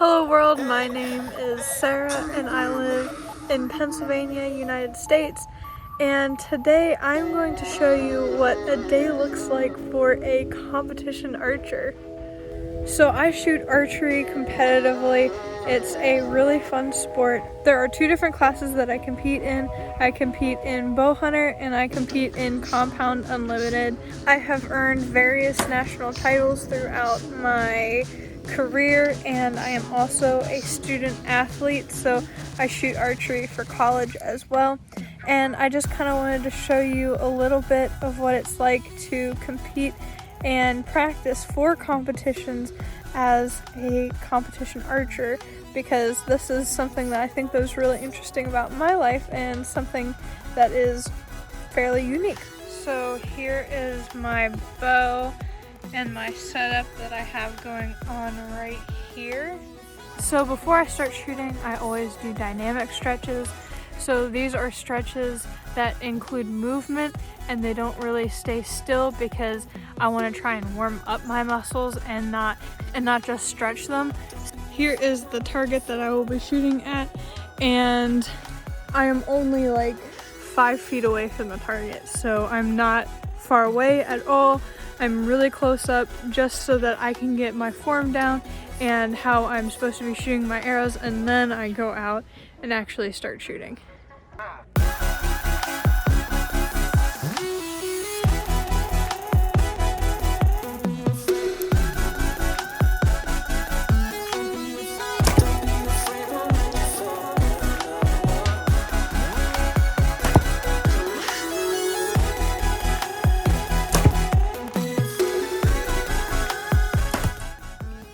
Hello world, my name is Sarah and I live in Pennsylvania, United States, and today I'm going to show you what a day looks like for a competition archer. So I shoot archery competitively. It's a really fun sport. There are two different classes that I compete in. I compete in bow hunter and I compete in compound unlimited. I have earned various national titles throughout my career, and I am also a student athlete, so I shoot archery for college as well. And I just kind of wanted to show you a little bit of what it's like to compete and practice for competitions as a competition archer, because this is something that I think that was really interesting about my life and something that is fairly unique. So here is my bow and my setup that I have going on right here. So before I start shooting, I always do dynamic stretches. So these are stretches that include movement and they don't really stay still, because I want to try and warm up my muscles and not just stretch them. Here is the target that I will be shooting at, and I am only like 5 feet away from the target, so I'm not far away at all. I'm really close up just so that I can get my form down and how I'm supposed to be shooting my arrows, and then I go out and actually start shooting.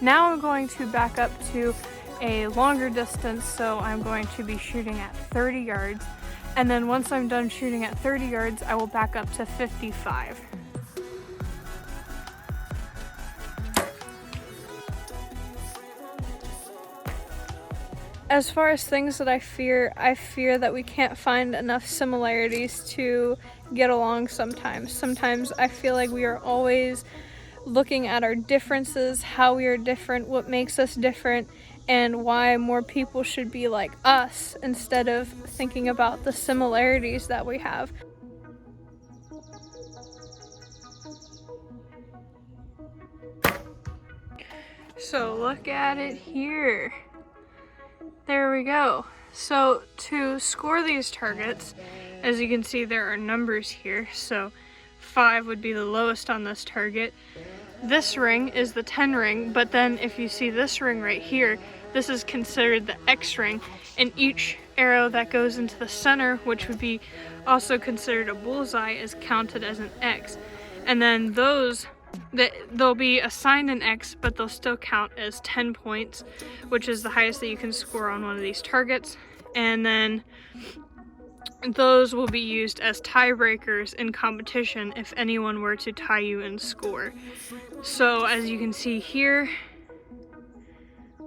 Now I'm going to back up to a longer distance, so I'm going to be shooting at 30 yards. And then once I'm done shooting at 30 yards, I will back up to 55. As far as things that I fear that we can't find enough similarities to get along sometimes. Sometimes I feel like we are always looking at our differences, how we are different, what makes us different, and why more people should be like us instead of thinking about the similarities that we have. So look at it here. There we go. So to score these targets, as you can see, there are numbers here. So 5 would be the lowest on this target. This ring is the 10 ring, but then if you see this ring right here, this is considered the X ring, and each arrow that goes into the center, which would be also considered a bullseye, is counted as an X. And then they'll be assigned an X, but they'll still count as 10 points, which is the highest that you can score on one of these targets. And then those will be used as tiebreakers in competition if anyone were to tie you in score. So as you can see here,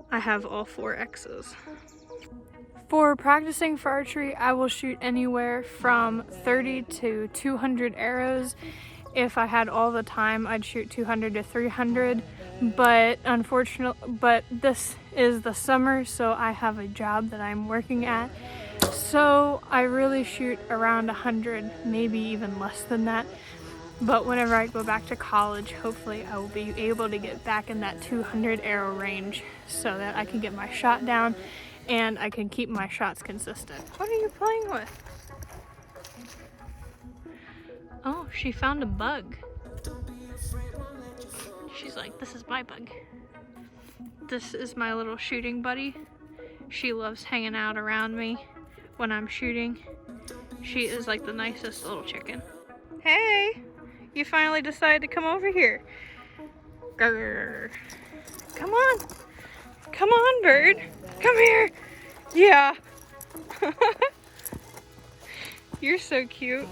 I have all 4 X's. For practicing for archery, I will shoot anywhere from 30 to 200 arrows. If I had all the time, I'd shoot 200 to 300, but this is the summer, so I have a job that I'm working at. So I really shoot around 100, maybe even less than that. But whenever I go back to college, hopefully I will be able to get back in that 200 arrow range so that I can get my shot down and I can keep my shots consistent. What are you playing with? Oh, she found a bug. She's like, this is my bug. This is my little shooting buddy. She loves hanging out around me when I'm shooting. She is like the nicest little chicken. Hey, you finally decided to come over here. Grr. Come on. Come on, bird. Come here. Yeah. You're so cute.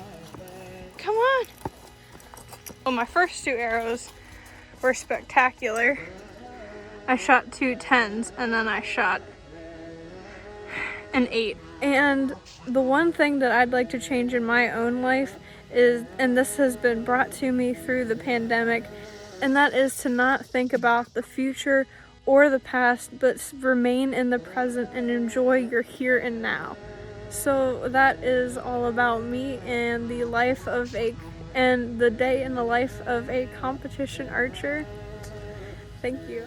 Come on. Well, my first 2 arrows were spectacular. I shot 2 10s and then I shot an 8. And the one thing that I'd like to change in my own life is, and this has been brought to me through the pandemic, and that is to not think about the future or the past, but remain in the present and enjoy your here and now. So that is all about me and the day in the life of a competition archer. Thank you.